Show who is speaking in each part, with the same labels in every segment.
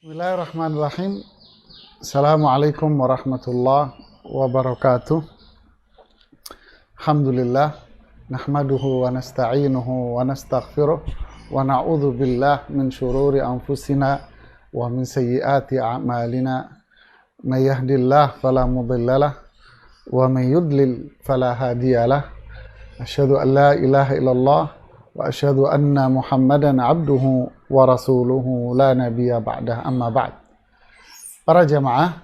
Speaker 1: Bismillahirrahmanirrahim. Assalamualaikum warahmatullahi wabarakatuh. Alhamdulillah. Nahmaduhu wa nasta'inuhu wa nastaghfiruh. Wa na'udhu billah min syururi anfusina wa min sayyiati a'malina. May yahdillah fala mudhillalah. Wa may yudlil fala hadiyalah. Asyhadu an la ilaha illallah. Wa asyhadu anna Muhammadan abduhu wa rasuluhu la nabiyya ba'dah, amma ba'd. Para jamaah,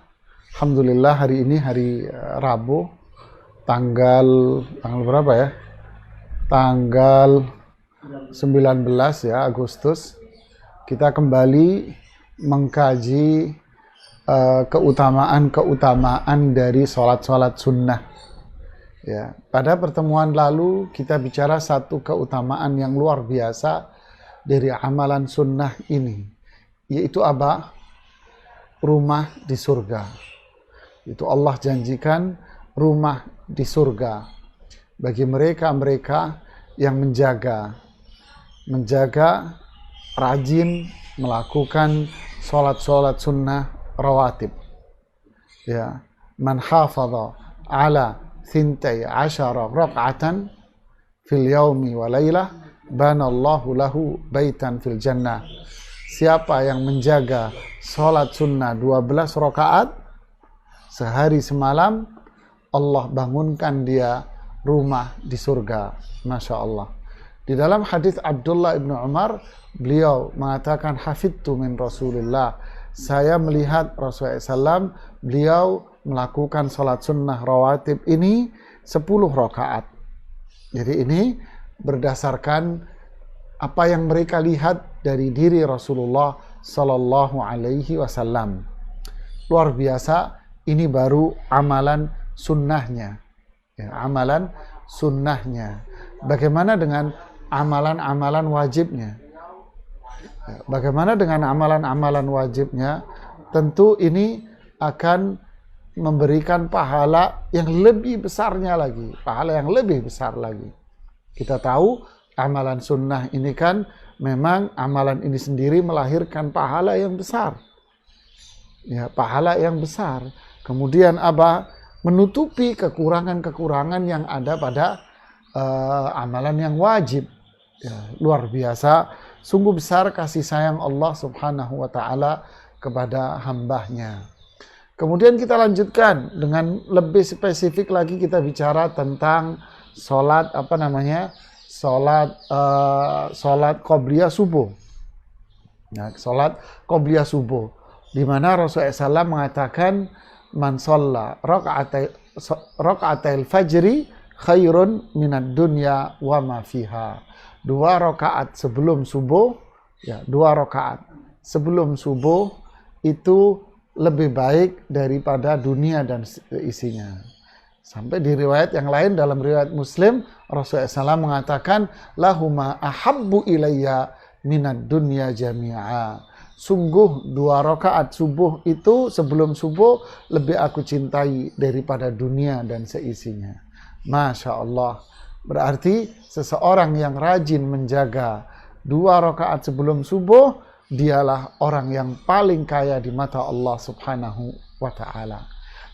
Speaker 1: alhamdulillah hari ini hari Rabu, tanggal berapa ya? Tanggal 19 ya Agustus. Kita kembali mengkaji keutamaan dari sholat sunnah. Ya, pada pertemuan lalu kita bicara satu keutamaan yang luar biasa dari amalan sunnah ini, yaitu apa? Rumah di surga. Itu Allah janjikan rumah di surga bagi mereka-mereka yang menjaga rajin melakukan sholat sunnah rawatib. Ya, man hafadha ala thintai asyara rak'atan fil yaumi wa laylah banallahu lahu baitan fil jannah. Siapa yang menjaga sholat sunnah 12 rakaat sehari semalam, Allah bangunkan dia rumah di surga. Masya Allah. Di dalam hadis Abdullah ibn Umar, beliau mengatakan, hafidtu min Rasulullah, saya melihat Rasulullah SAW, beliau melakukan sholat sunnah rawatib ini 10 rakaat. Jadi ini berdasarkan apa yang mereka lihat dari diri Rasulullah Sallallahu Alaihi Wasallam. Luar biasa, ini baru amalan sunnahnya. Ya, amalan sunnahnya. Bagaimana dengan amalan-amalan wajibnya? Ya, bagaimana dengan amalan-amalan wajibnya? Tentu ini akan memberikan pahala yang lebih besarnya lagi, pahala yang lebih besar lagi. Kita tahu amalan sunnah ini kan memang amalan ini sendiri melahirkan pahala yang besar. Ya, pahala yang besar. Kemudian apa? Menutupi kekurangan-kekurangan yang ada pada amalan yang wajib. Ya, luar biasa, sungguh besar kasih sayang Allah Subhanahu wa taala kepada hambanya. Kemudian kita lanjutkan dengan lebih spesifik lagi, kita bicara tentang sholat sholat qobliyah subuh. Nah, sholat qobliyah subuh, di mana Rasulullah SAW mengatakan man shalla raka'atil fajri khairun minad dunya wa ma fiha. 2 rakaat sebelum subuh, ya, 2 rakaat sebelum subuh itu lebih baik daripada dunia dan isinya. Sampai di riwayat yang lain, dalam riwayat Muslim, Rasulullah SAW mengatakan, lahuma ahabbu ilayya minad dunya jami'a. Sungguh 2 rakaat subuh itu sebelum subuh lebih aku cintai daripada dunia dan seisinya. Masya Allah. Berarti seseorang yang rajin menjaga 2 rakaat sebelum subuh, dialah orang yang paling kaya di mata Allah Subhanahu wa ta'ala.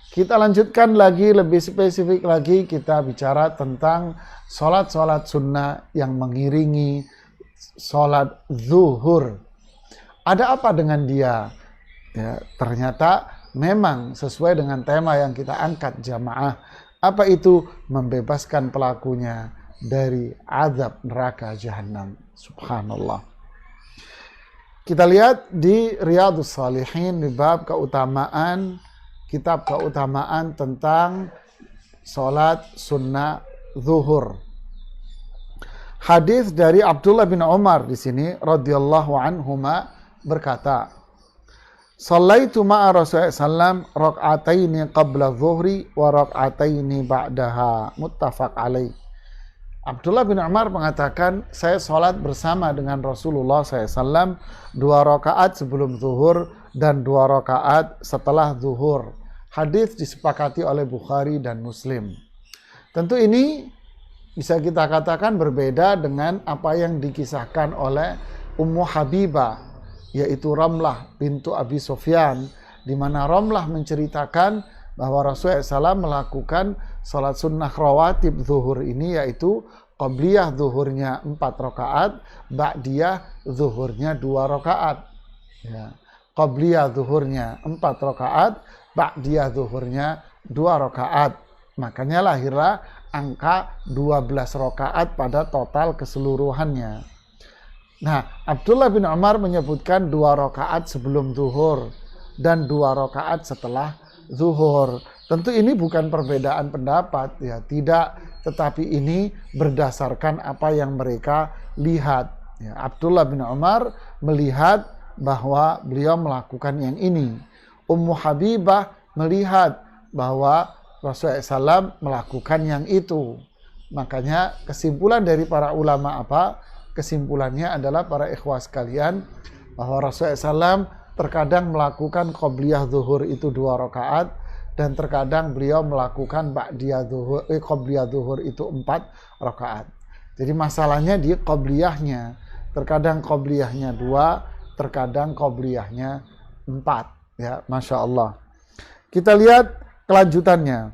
Speaker 1: Kita lanjutkan lagi, lebih spesifik lagi, kita bicara tentang sholat sunnah yang mengiringi sholat zuhur. Ada apa dengan dia? Ya, ternyata memang sesuai dengan tema yang kita angkat jamaah. Apa itu? Membebaskan pelakunya dari azab neraka jahanam. Subhanallah. Kita lihat di Riyadhus Shalihin di bab keutamaan, kitab keutamaan tentang sholat sunnah zuhur. Hadis dari Abdullah bin Umar di sini radhiyallahu anhuma berkata, "Shallaitu ma'a Rasulullah sallam rak'ataini qabla dhuhri wa rak'ataini ba'daha." Muttafaq alaih. Abdullah bin Umar mengatakan, saya sholat bersama dengan Rasulullah SAW 2 rakaat sebelum zuhur dan 2 rakaat setelah zuhur. Hadis disepakati oleh Bukhari dan Muslim. Tentu ini bisa kita katakan berbeda dengan apa yang dikisahkan oleh Ummu Habibah yaitu Ramlah bintu Abi Sufyan, di mana Ramlah menceritakan bahwa Rasulullah SAW melakukan sholat sunnah rawatib zuhur ini, yaitu qabliyah zuhurnya 4 rakaat, ba'diyah zuhurnya 2 rakaat. Ya. Qabliyah zuhurnya 4 rakaat, ba'diyah zuhurnya 2 rakaat. Makanya lahirlah angka 12 rakaat pada total keseluruhannya. Nah, Abdullah bin Umar menyebutkan 2 rakaat sebelum zuhur dan 2 rakaat setelah zuhur. Tentu ini bukan perbedaan pendapat, ya, tidak, tetapi ini berdasarkan apa yang mereka lihat. Ya, Abdullah bin Umar melihat bahwa beliau melakukan yang ini. Ummu Habibah melihat bahwa Rasulullah SAW melakukan yang itu. Makanya kesimpulan dari para ulama apa? Kesimpulannya adalah para ikhwah sekalian, bahwa Rasulullah SAW terkadang melakukan qabliyah zuhur itu 2 rakaat, dan terkadang beliau melakukan qabliyah zuhur itu 4 rakaat. Jadi masalahnya di qabliyahnya. Terkadang qabliyahnya 2, terkadang qabliyahnya 4. Ya, Masya Allah. Kita lihat kelanjutannya.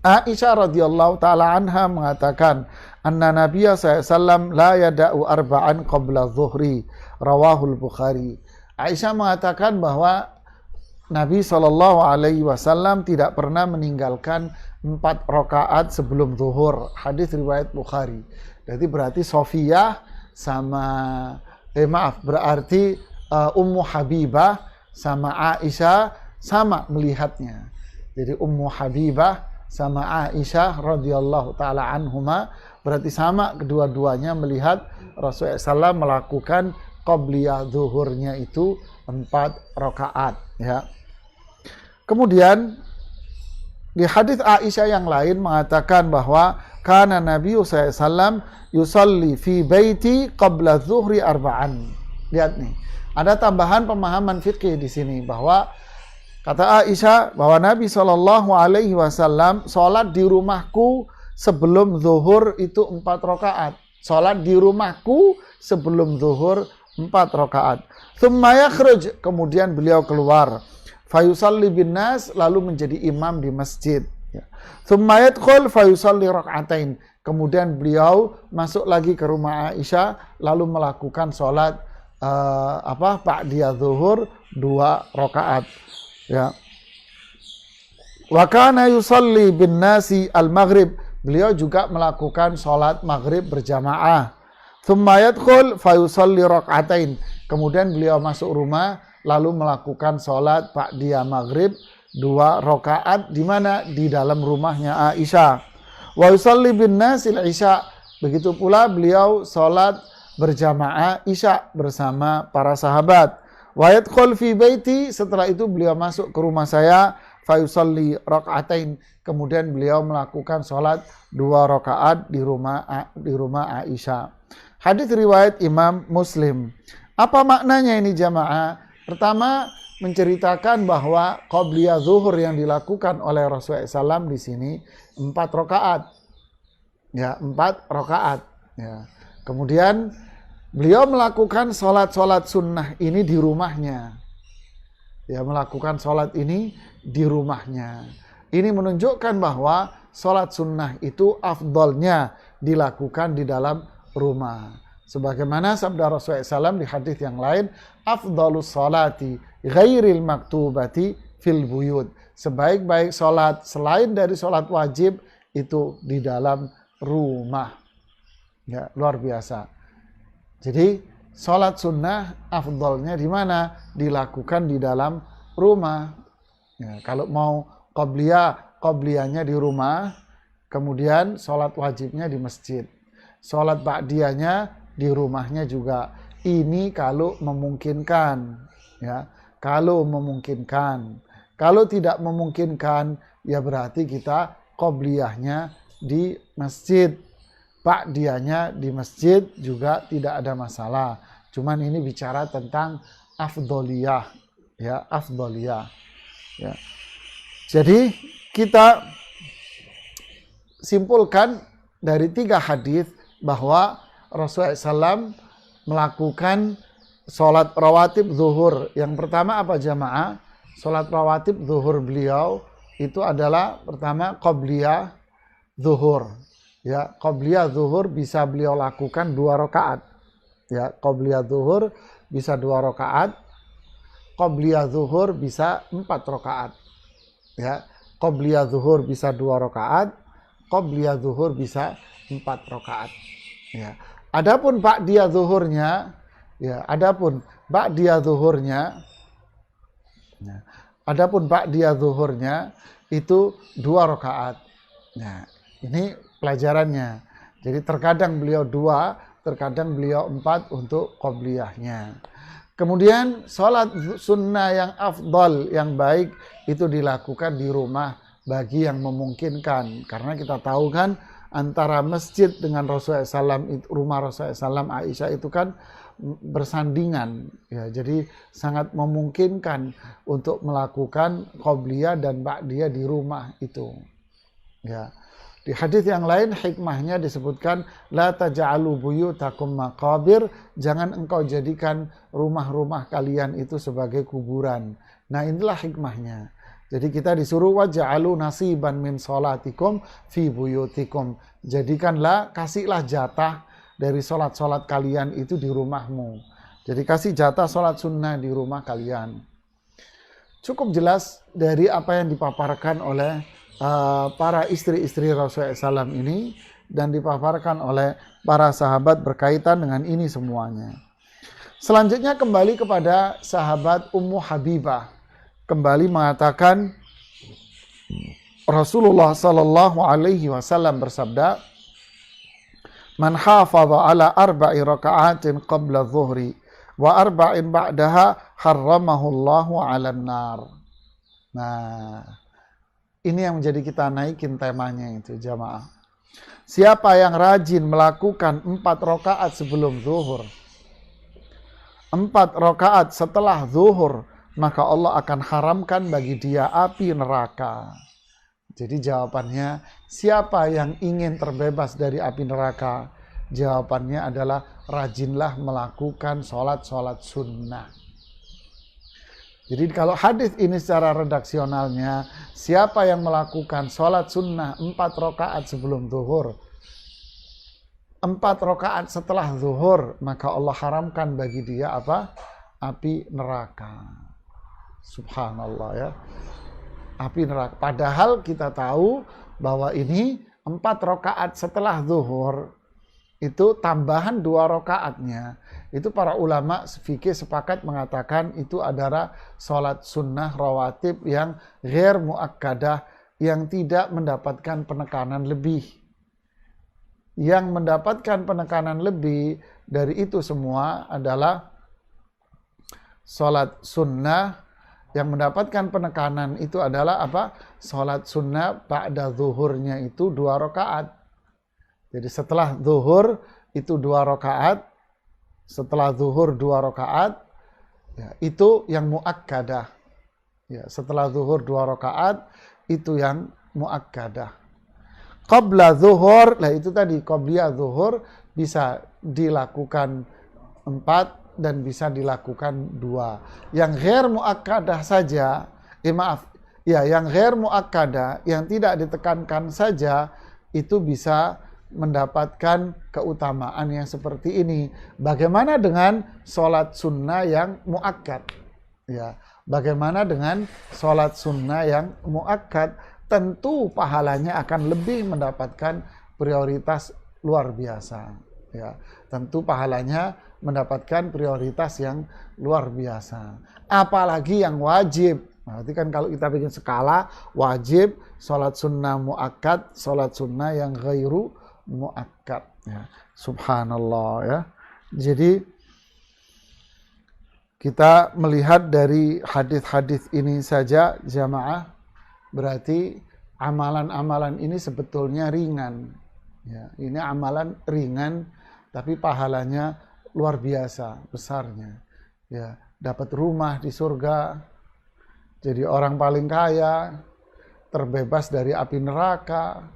Speaker 1: Aisyah radhiyallahu ta'ala anha mengatakan, anna Nabiya SAW la yada'u arba'an qabla zuhri, rawahul Bukhari. Aisyah mengatakan bahwa Nabi SAW tidak pernah meninggalkan 4 rakaat sebelum zuhur. Hadis riwayat Bukhari. Jadi berarti Sofiyah sama berarti Ummu Habibah sama Aisyah sama melihatnya. Jadi Ummu Habibah sama Aisyah radhiyallahu taala anhuma berarti sama, kedua-duanya melihat Rasulullah SAW melakukan qabliyah zuhurnya itu 4 rakaat, ya. Kemudian di hadis Aisyah yang lain mengatakan bahwa kana Nabi SAW yusalli fi baiti qabla zuhri arba'an. Lihat nih, ada tambahan pemahaman fikih di sini bahwa kata Aisyah bahwa Nabi SAW sholat di rumahku sebelum zuhur itu 4 rakaat. Sholat di rumahku sebelum zuhur 4 rakaat. Tsumma yakhruj, kemudian beliau keluar. Fayusalli bin nas, lalu menjadi imam di masjid. Tsumma yadkhul fayusalli rak'atain. Kemudian beliau masuk lagi ke rumah Aisyah lalu melakukan sholat ba'diyah zuhur 2 rakaat. Ya. Wa kana yusalli bin nasi al-maghrib. Beliau juga melakukan sholat maghrib berjamaah. Tsumma yadkhul fayusalli rak'atain. Kemudian beliau masuk rumah lalu melakukan sholat ba'diyah maghrib 2 rakaat di mana? Di dalam rumahnya Aisyah. Wa yusalli bin nasil isya. Begitu pula beliau sholat berjamaah isya bersama para sahabat. Wa yadkhul fi baiti, setelah itu beliau masuk ke rumah saya, fa yusalli rak'atain. Kemudian beliau melakukan sholat 2 rakaat di rumah Aisyah. Hadis riwayat Imam Muslim. Apa maknanya ini jamaah? Pertama, menceritakan bahwa qabliyah zuhur yang dilakukan oleh Rasulullah SAW di sini 4 rakaat. Ya, 4 rakaat. Ya. Kemudian beliau melakukan sholat sunnah ini di rumahnya. Ya, melakukan sholat ini di rumahnya. Ini menunjukkan bahwa sholat sunnah itu afdolnya dilakukan di dalam rumah. Sebagaimana sabda Rasulullah SAW di hadis yang lain, afdalus sholati ghairil maktubati fil buyut. Sebaik-baik sholat selain dari sholat wajib itu di dalam rumah. Ya, luar biasa. Jadi sholat sunnah afdolnya di mana? Dilakukan di dalam rumah. Ya, kalau mau qabliyahnya di rumah, kemudian sholat wajibnya di masjid. Sholat ba'diyahnya di rumahnya juga. Ini kalau memungkinkan, ya. Kalau memungkinkan. Kalau tidak memungkinkan, ya berarti kita qabliyahnya di masjid. Ba'diyahnya di masjid juga tidak ada masalah. Cuman ini bicara tentang afdoliyah, ya, afdoliyah. Ya. Jadi kita simpulkan dari 3 hadis bahwa Rasulullah SAW melakukan sholat rawatib zuhur. Yang pertama apa jamaah? Sholat rawatib zuhur beliau itu adalah pertama qobliyah zuhur. Ya, qobliyah zuhur bisa beliau lakukan 2 rakaat. Ya, qobliyah zuhur bisa 2 rakaat. Qobliyah zuhur bisa 4 rakaat. Ya, qobliyah zuhur bisa 2 rakaat. Qobliyah zuhur bisa 4 rakaat. Ya. Adapun ba'diyah zuhurnya, ya, adapun ba'diyah zuhurnya, ya, adapun ba'diyah zuhurnya itu 2 rakaat. Nah, ini pelajarannya. Jadi terkadang beliau 2, terkadang beliau 4 untuk qobliyahnya. Kemudian sholat sunnah yang afdal, yang baik itu dilakukan di rumah bagi yang memungkinkan. Karena kita tahu kan antara masjid dengan Rasulullah SAW, rumah Rasulullah SAW Aisyah itu kan bersandingan. Ya, jadi sangat memungkinkan untuk melakukan qobliyah dan ba'diyah di rumah itu. Ya. Di hadis yang lain hikmahnya disebutkan la taj'alu buyutakum maqabir, jangan engkau jadikan rumah-rumah kalian itu sebagai kuburan. Nah, inilah hikmahnya. Jadi kita disuruh waj'alu nasiban min sholatikum fi buyutikum. Jadikanlah, kasihlah jatah dari sholat-sholat kalian itu di rumahmu. Jadi kasih jatah sholat sunnah di rumah kalian. Cukup jelas dari apa yang dipaparkan oleh para istri-istri Rasulullah SAW ini dan dipaparkan oleh para sahabat berkaitan dengan ini semuanya. Selanjutnya kembali kepada sahabat Ummu Habibah. Kembali mengatakan Rasulullah sallallahu alaihi wasallam bersabda, "Man hafadha ala 4 raka'atin qabla dhuhri wa 4 ba'daha harramahu Allahu 'alan nar." Nah, ini yang menjadi kita naikin temanya itu jamaah. Siapa yang rajin melakukan 4 rakaat sebelum zuhur, 4 rakaat setelah zuhur, maka Allah akan haramkan bagi dia api neraka. Jadi jawabannya, siapa yang ingin terbebas dari api neraka? Jawabannya adalah rajinlah melakukan sholat-sholat sunnah. Jadi kalau hadis ini secara redaksionalnya, siapa yang melakukan sholat sunnah 4 rakaat sebelum zuhur, 4 rakaat setelah zuhur, maka Allah haramkan bagi dia apa? Api neraka. Subhanallah ya. Api neraka. Padahal kita tahu bahwa ini 4 rakaat setelah zuhur itu tambahan 2 rakaatnya. Itu para ulama fikih sepakat mengatakan itu adalah sholat sunnah rawatib yang ghair muakkadah, yang tidak mendapatkan penekanan lebih. Yang mendapatkan penekanan lebih dari itu semua adalah sholat sunnah. Yang mendapatkan penekanan itu adalah apa? Sholat sunnah ba'da zuhurnya itu 2 rakaat. Jadi setelah zuhur itu 2 rakaat. Setelah zuhur 2 rakaat. Ya, itu yang muakkadah. Ya, setelah zuhur 2 rakaat itu yang muakkadah. Qabla zuhur, lah itu tadi qobliyah zuhur bisa dilakukan 4 dan bisa dilakukan 2. Yang ghair muakkadah saja, yang ghair muakkadah, yang tidak ditekankan saja, itu bisa mendapatkan keutamaan yang seperti ini. Bagaimana dengan sholat sunnah yang muakkad? Ya, bagaimana dengan sholat sunnah yang muakkad? Tentu pahalanya akan lebih mendapatkan prioritas luar biasa. Ya, tentu pahalanya mendapatkan prioritas yang luar biasa. Apalagi yang wajib. Berarti kan kalau kita bikin skala, wajib, sholat sunnah muakkad, sholat sunnah yang ghairu muakkad. Ya. Subhanallah ya. Jadi kita melihat dari hadis-hadis ini saja jamaah, berarti amalan-amalan ini sebetulnya ringan. Ya, ini amalan ringan, tapi pahalanya luar biasa besarnya. Ya, dapat rumah di surga, jadi orang paling kaya, terbebas dari api neraka.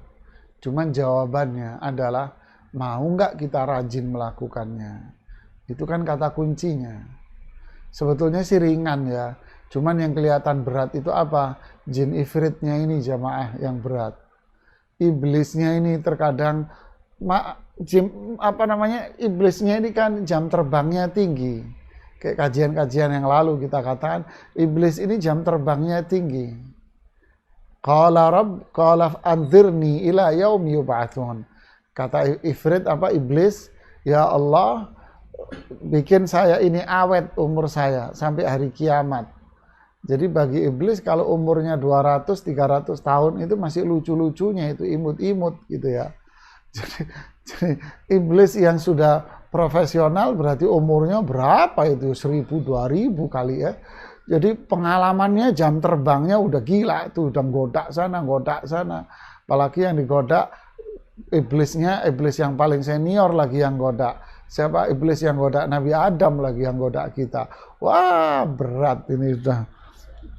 Speaker 1: Cuman jawabannya adalah mau nggak kita rajin melakukannya. Itu kan kata kuncinya. Sebetulnya sih ringan ya. Cuman yang kelihatan berat itu apa? Jin ifritnya ini jamaah yang berat. Iblisnya ini terkadang iblisnya ini kan jam terbangnya tinggi. Kayak kajian-kajian yang lalu kita katakan, iblis ini jam terbangnya tinggi. Qala anzirni ila yaum yub'atsun. Kata ifrit iblis, ya Allah, bikin saya ini awet umur saya sampai hari kiamat. Jadi bagi iblis kalau umurnya 200-300 tahun itu masih lucu-lucunya, itu imut-imut gitu ya. Jadi iblis yang sudah profesional berarti umurnya berapa itu? 1000, 2000 kali ya. Jadi pengalamannya, jam terbangnya udah gila tuh, udah godak sana. Apalagi yang digodak iblisnya, iblis yang paling senior lagi yang godak. Siapa iblis yang godak? Nabi Adam lagi yang godak kita. Wah, berat ini sudah.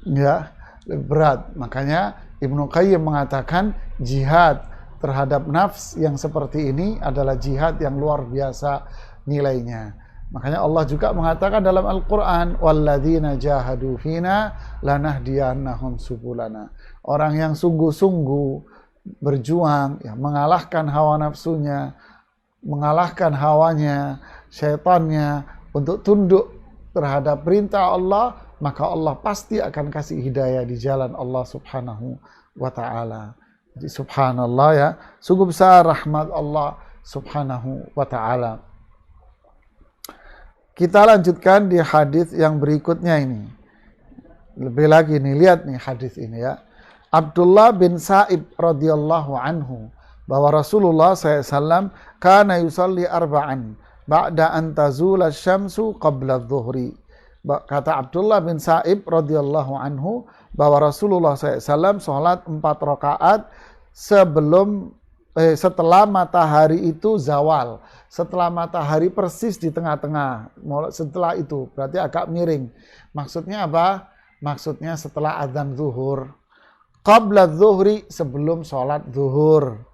Speaker 1: Ya, berat. Makanya Ibnu Qayyim mengatakan jihad terhadap nafs yang seperti ini adalah jihad yang luar biasa nilainya. Makanya Allah juga mengatakan dalam Al-Quran, walladzina jahadu fina lanahdiyannahum subulana. Orang yang sungguh-sungguh berjuang, ya, mengalahkan hawa nafsunya, mengalahkan hawanya, syaitannya untuk tunduk terhadap perintah Allah, maka Allah pasti akan kasih hidayah di jalan Allah subhanahu wa ta'ala. Jadi subhanallah ya, sungguh besar rahmat Allah subhanahu wa ta'ala. Kita lanjutkan di hadis yang berikutnya ini. Lebih lagi nih, lihat nih hadis ini ya. Abdullah bin Sa'ib radhiyallahu anhu, bahwa Rasulullah SAW kana yusalli arba'an ba'da an tazula syamsu qabla dhuhri. Kata Abdullah bin Sa'ib radhiyallahu anhu bahwa Rasulullah SAW sholat 4 rakaat setelah matahari itu zawal, setelah matahari persis di tengah-tengah. Setelah itu berarti agak miring. Maksudnya apa? Maksudnya setelah azan zuhur. Qabla zuhri, sebelum sholat zuhur.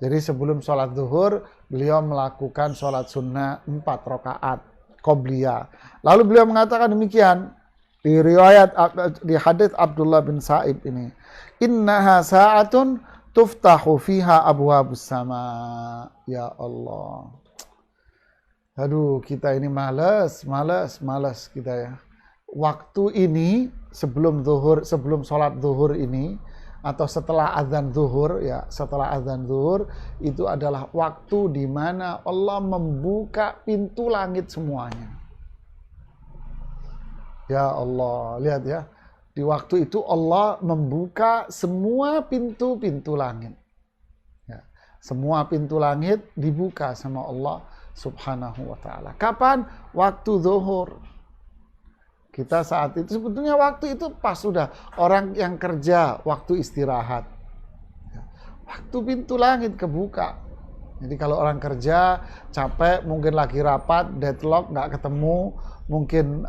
Speaker 1: Jadi sebelum sholat zuhur beliau melakukan sholat sunnah 4 rakaat qobliyah. Lalu beliau mengatakan demikian di riwayat, di hadits Abdullah bin Sa'ib ini, innaha sa'atun tuftahu fiha abwabus sama. Ya Allah, aduh, kita ini malas kita ya. Waktu ini sebelum zuhur, sebelum sholat zuhur ini, atau setelah azan zuhur ya, setelah azan zuhur itu adalah waktu di mana Allah membuka pintu langit semuanya. Ya Allah, lihat ya, di waktu itu Allah membuka semua pintu-pintu langit. Ya, semua pintu langit dibuka sama Allah subhanahu wa ta'ala. Kapan? Waktu zuhur. Kita saat itu, sebetulnya waktu itu pas sudah orang yang kerja, waktu istirahat. Waktu pintu langit kebuka. Jadi kalau orang kerja capek, mungkin lagi rapat, deadlock, nggak ketemu, mungkin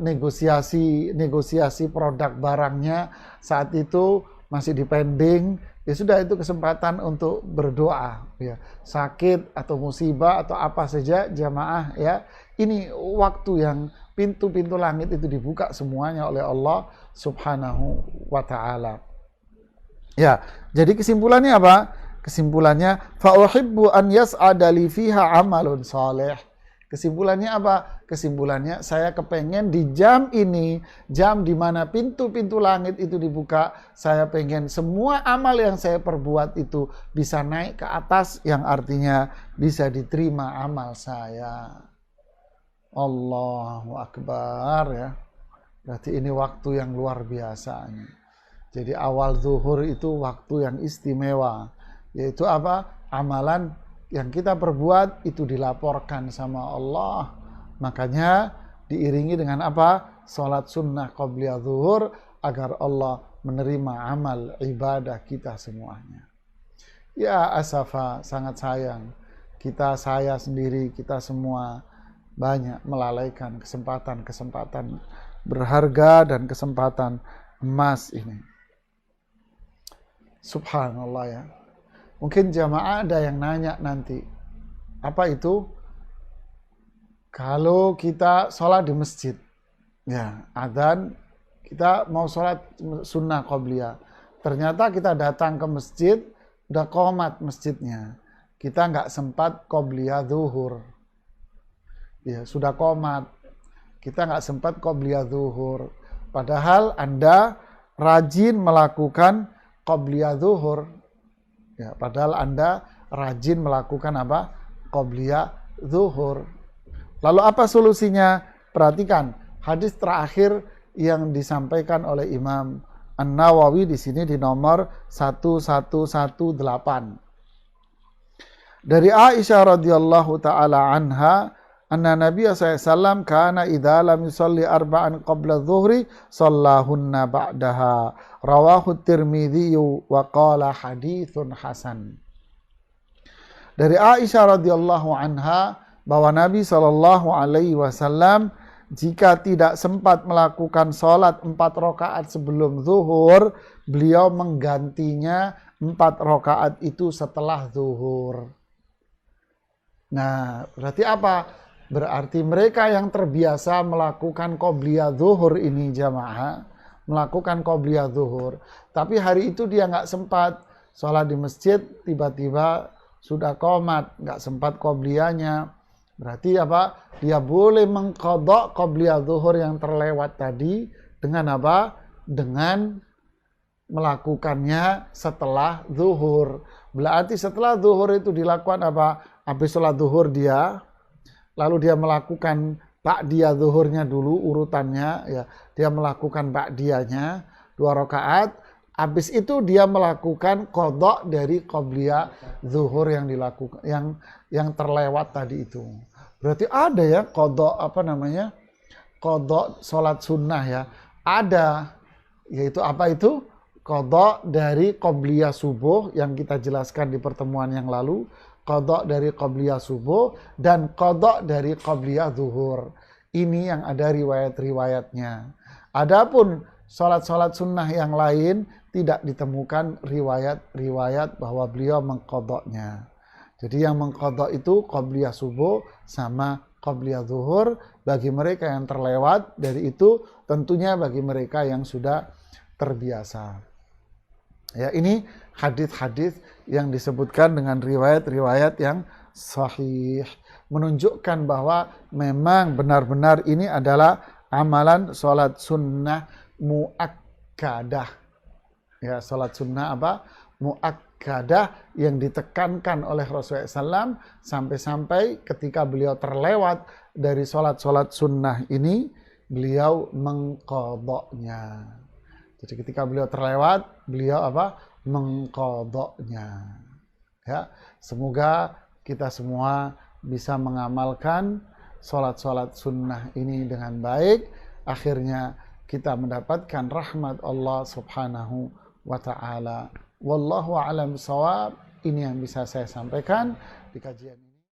Speaker 1: negosiasi produk barangnya saat itu masih dipending, ya sudah, itu kesempatan untuk berdoa ya. Sakit atau musibah atau apa saja jamaah ya, ini waktu yang pintu-pintu langit itu dibuka semuanya oleh Allah subhanahu wa ta'ala. Ya, jadi kesimpulannya apa? Kesimpulannya, fa'uhibbu an yas'ada li fiha amalun salih. Kesimpulannya apa? Kesimpulannya, saya kepengen di jam ini, jam di mana pintu-pintu langit itu dibuka, saya pengen semua amal yang saya perbuat itu bisa naik ke atas, yang artinya bisa diterima amal saya. Allahu Akbar ya. Berarti ini waktu yang luar biasa. Jadi awal zuhur itu waktu yang istimewa. Yaitu apa? Amalan yang kita perbuat itu dilaporkan sama Allah. Makanya diiringi dengan apa? Salat sunnah qobliyah zuhur agar Allah menerima amal ibadah kita semuanya. Ya asafa, sangat sayang. Saya sendiri, kita semua banyak melalaikan kesempatan berharga dan kesempatan emas ini. Subhanallah ya. Mungkin jamaah ada yang nanya nanti, apa itu? Kalau kita sholat di masjid, ya adzan, kita mau sholat sunnah qobliyah. Ternyata kita datang ke masjid, udah qomat masjidnya. Kita nggak sempat qobliyah zuhur. Ya, sudah qomat. Kita nggak sempat qobliyah zuhur. Padahal Anda rajin melakukan qobliyah zuhur. Ya, padahal Anda rajin melakukan apa? Qobliyah zuhur. Lalu apa solusinya? Perhatikan hadis terakhir yang disampaikan oleh Imam An-Nawawi di sini di nomor 1118. Dari Aisyah radhiyallahu taala anha, anna Nabi SAW kana idza lam yusalli arba'an qabla dhuhri shallahunna ba'daha. Rawahu Tirmidzi wa qala haditsun hasan. Dari Aisyah radhiyallahu anha bahwa Nabi SAW jika tidak sempat melakukan sholat 4 rakaat sebelum zuhur, beliau menggantinya 4 rakaat itu setelah zuhur. Nah, berarti apa? Berarti mereka yang terbiasa melakukan qobliyah zuhur ini jamaah, melakukan qobliyah zuhur. Tapi hari itu dia nggak sempat sholat di masjid, tiba-tiba sudah qomat, nggak sempat qobliyahnya. Berarti apa? Dia boleh mengqadha qobliyah zuhur yang terlewat tadi dengan apa? Dengan melakukannya setelah zuhur. Berarti setelah zuhur itu dilakukan apa? Habis sholat zuhur dia, lalu dia melakukan ba'diyah zuhurnya dulu urutannya, ya. Dia melakukan ba'diyahnya 2 rakaat. Habis itu dia melakukan qadha dari qobliyah zuhur yang dilakukan, yang terlewat tadi itu. Berarti ada ya qadha qadha sholat sunnah ya. Ada, yaitu apa itu? Qadha dari qobliyah subuh yang kita jelaskan di pertemuan yang lalu, qadha dari qobliyah subuh dan qadha dari qobliyah zuhur. Ini yang ada riwayat-riwayatnya. Adapun sholat-sholat sunnah yang lain tidak ditemukan riwayat-riwayat bahwa beliau mengqadhanya. Jadi yang mengqadha itu qobliyah subuh sama qobliyah zuhur bagi mereka yang terlewat. Dari itu tentunya bagi mereka yang sudah terbiasa. Ya, ini hadis-hadis yang disebutkan dengan riwayat-riwayat yang sahih, menunjukkan bahwa memang benar-benar ini adalah amalan sholat sunnah muakkadah. Ya, sholat sunnah apa? Muakkadah yang ditekankan oleh Rasulullah SAW sampai-sampai ketika beliau terlewat dari sholat-sholat sunnah ini, beliau mengqadhanya. Jadi ketika beliau terlewat, beliau apa? Mengqadhanya. Ya, semoga kita semua bisa mengamalkan sholat-sholat sunnah ini dengan baik. Akhirnya kita mendapatkan rahmat Allah Subhanahu wa ta'ala. Wallahu a'lam bishawab. Ini yang bisa saya sampaikan di kajian ini.